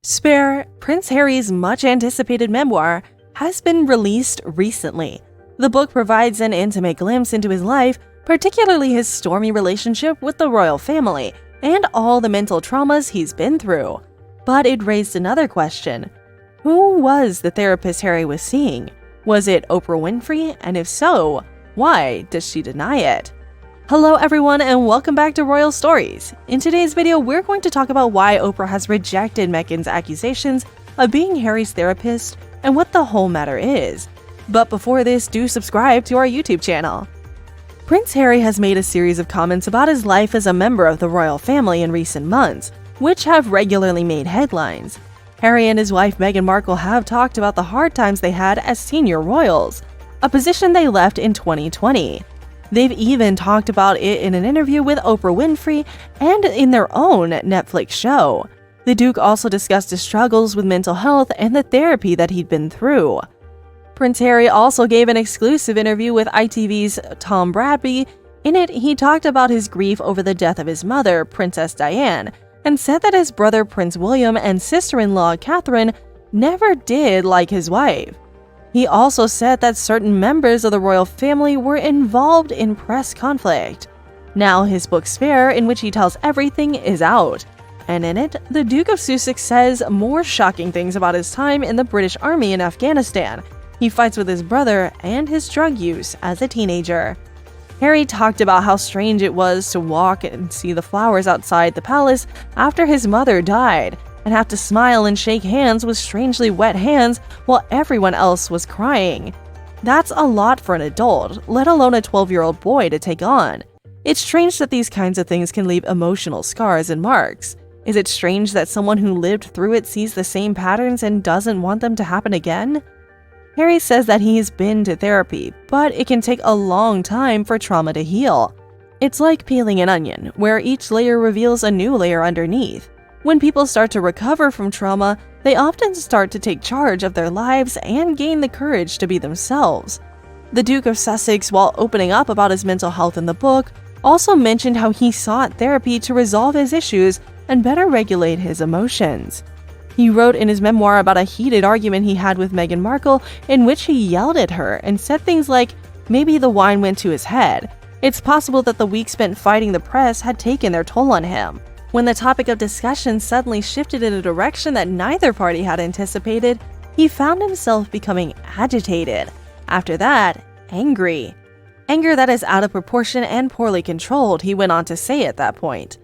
Spare, Prince Harry's much-anticipated memoir, has been released recently. The book provides an intimate glimpse into his life, particularly his stormy relationship with the royal family and all the mental traumas he's been through. But it raised another question. Who was the therapist Harry was seeing? Was it Oprah Winfrey? And if so, why does she deny it? Hello everyone and welcome back to Royal Stories. In today's video, we're going to talk about why Oprah has rejected Meghan's accusations of being Harry's therapist and what the whole matter is. But before this, do subscribe to our YouTube channel. Prince Harry has made a series of comments about his life as a member of the royal family in recent months, which have regularly made headlines. Harry and his wife Meghan Markle have talked about the hard times they had as senior royals, a position they left in 2020. They've even talked about it in an interview with Oprah Winfrey and in their own Netflix show. The Duke also discussed his struggles with mental health and the therapy that he'd been through. Prince Harry also gave an exclusive interview with ITV's Tom Bradby. In it, he talked about his grief over the death of his mother, Princess Diana, and said that his brother Prince William and sister-in-law Catherine never did like his wife. He also said that certain members of the royal family were involved in press conflict. Now his book Spare, in which he tells everything, is out. And in it, the Duke of Sussex says more shocking things about his time in the British Army in Afghanistan. He fights with his brother and his drug use as a teenager. Harry talked about how strange it was to walk and see the flowers outside the palace after his mother died, and have to smile and shake hands with strangely wet hands while everyone else was crying. That's a lot for an adult, let alone a 12-year-old boy to take on. It's strange that these kinds of things can leave emotional scars and marks. Is it strange that someone who lived through it sees the same patterns and doesn't want them to happen again? Harry says that he's been to therapy, but it can take a long time for trauma to heal. It's like peeling an onion, where each layer reveals a new layer underneath. When people start to recover from trauma, they often start to take charge of their lives and gain the courage to be themselves. The Duke of Sussex, while opening up about his mental health in the book, also mentioned how he sought therapy to resolve his issues and better regulate his emotions. He wrote in his memoir about a heated argument he had with Meghan Markle in which he yelled at her and said things like, maybe the wine went to his head. It's possible that the week spent fighting the press had taken their toll on him. When the topic of discussion suddenly shifted in a direction that neither party had anticipated, he found himself becoming agitated. After that, angry. Anger that is out of proportion and poorly controlled, he went on to say at that point.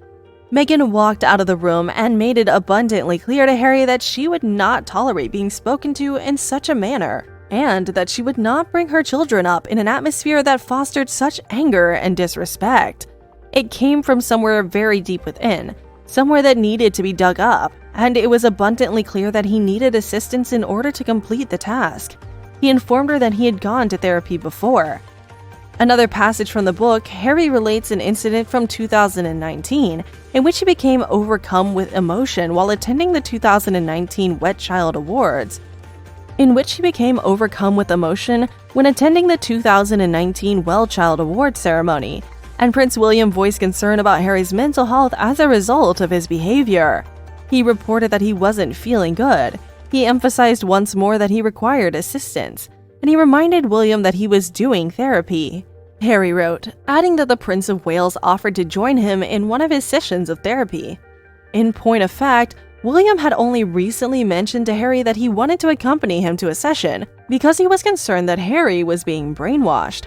Meghan walked out of the room and made it abundantly clear to Harry that she would not tolerate being spoken to in such a manner, and that she would not bring her children up in an atmosphere that fostered such anger and disrespect. It came from somewhere very deep within, somewhere that needed to be dug up, and it was abundantly clear that he needed assistance in order to complete the task. He informed her that he had gone to therapy before. Another passage from the book, Harry relates an incident from 2019 in which he became overcome with emotion while attending the 2019 Wet Child Awards. When attending the 2019 Well Child Awards ceremony, and Prince William voiced concern about Harry's mental health as a result of his behavior. He reported that he wasn't feeling good. He emphasized once more that he required assistance, and he reminded William that he was doing therapy. Harry wrote, adding that the Prince of Wales offered to join him in one of his sessions of therapy. In point of fact, William had only recently mentioned to Harry that he wanted to accompany him to a session because he was concerned that Harry was being brainwashed.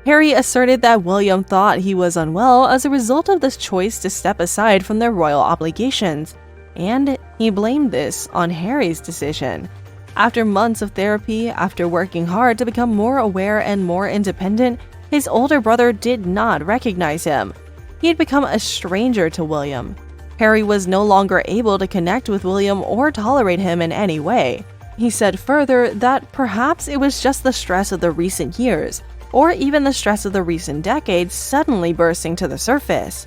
Harry asserted that William thought he was unwell as a result of this choice to step aside from their royal obligations, and he blamed this on Harry's decision. After months of therapy, after working hard to become more aware and more independent, his older brother did not recognize him. He had become a stranger to William. Harry was no longer able to connect with William or tolerate him in any way. He said further that perhaps it was just the stress of the recent years, or even the stress of the recent decades suddenly bursting to the surface.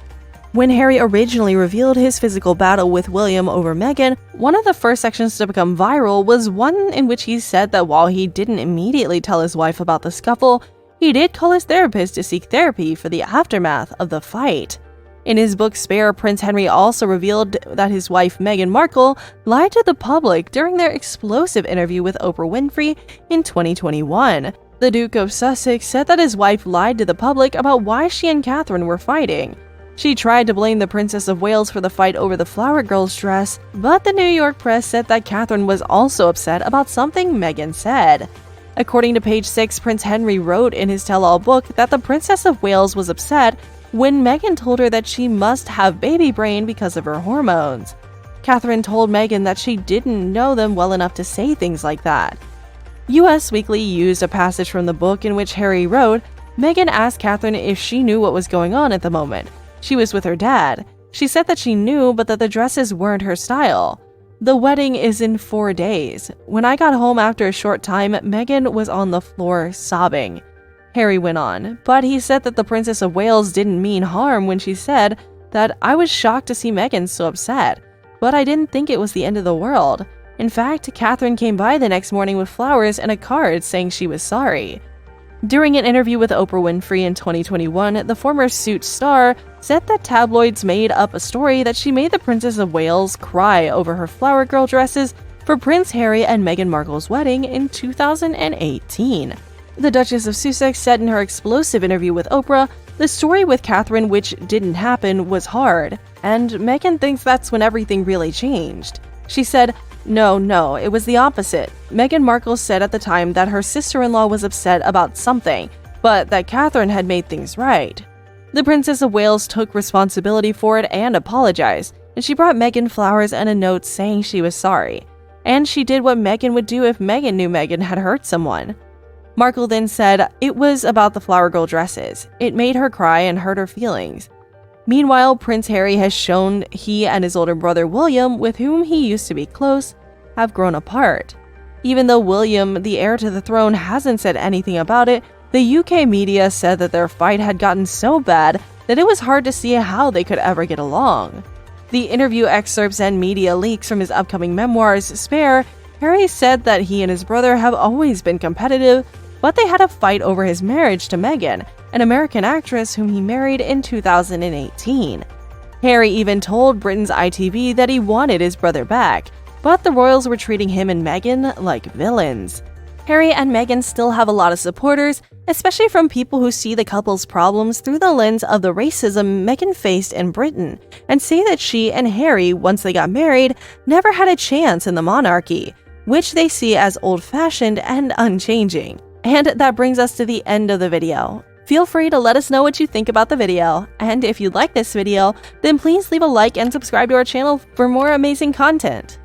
When Harry originally revealed his physical battle with William over Meghan, one of the first sections to become viral was one in which he said that while he didn't immediately tell his wife about the scuffle, he did call his therapist to seek therapy for the aftermath of the fight. In his book Spare, Prince Henry also revealed that his wife Meghan Markle lied to the public during their explosive interview with Oprah Winfrey in 2021. The Duke of Sussex said that his wife lied to the public about why she and Catherine were fighting. She tried to blame the Princess of Wales for the fight over the flower girl's dress, but the New York press said that Catherine was also upset about something Meghan said. According to Page 6, Prince Henry wrote in his tell-all book that the Princess of Wales was upset when Meghan told her that she must have baby brain because of her hormones. Catherine told Meghan that she didn't know them well enough to say things like that. US Weekly used a passage from the book in which Harry wrote, Meghan asked Catherine if she knew what was going on at the moment. She was with her dad. She said that she knew, but that the dresses weren't her style. The wedding is in 4 days. When I got home after a short time, Meghan was on the floor sobbing. Harry went on, but he said that the Princess of Wales didn't mean harm when she said that I was shocked to see Meghan so upset, but I didn't think it was the end of the world. In fact, Catherine came by the next morning with flowers and a card saying she was sorry. During an interview with Oprah Winfrey in 2021, the former Suits star said that tabloids made up a story that she made the Princess of Wales cry over her flower girl dresses for Prince Harry and Meghan Markle's wedding in 2018. The Duchess of Sussex said in her explosive interview with Oprah, the story with Catherine, which didn't happen, was hard, and Meghan thinks that's when everything really changed. She said, No, it was the opposite. Meghan Markle said at the time that her sister-in-law was upset about something, but that Catherine had made things right. The Princess of Wales took responsibility for it and apologized, and she brought Meghan flowers and a note saying she was sorry. And she did what Meghan would do if Meghan knew Meghan had hurt someone. Markle then said, it was about the flower girl dresses. It made her cry and hurt her feelings. Meanwhile, Prince Harry has shown he and his older brother William, with whom he used to be close, have grown apart. Even though William, the heir to the throne, hasn't said anything about it, the UK media said that their fight had gotten so bad that it was hard to see how they could ever get along. The interview excerpts and media leaks from his upcoming memoirs, Spare, Harry said that he and his brother have always been competitive, but they had a fight over his marriage to Meghan, an American actress whom he married in 2018. Harry even told Britain's ITV that he wanted his brother back, but the royals were treating him and Meghan like villains. Harry and Meghan still have a lot of supporters, especially from people who see the couple's problems through the lens of the racism Meghan faced in Britain, and say that she and Harry, once they got married, never had a chance in the monarchy, which they see as old-fashioned and unchanging. And that brings us to the end of the video. Feel free to let us know what you think about the video, and if you like this video, then please leave a like and subscribe to our channel for more amazing content.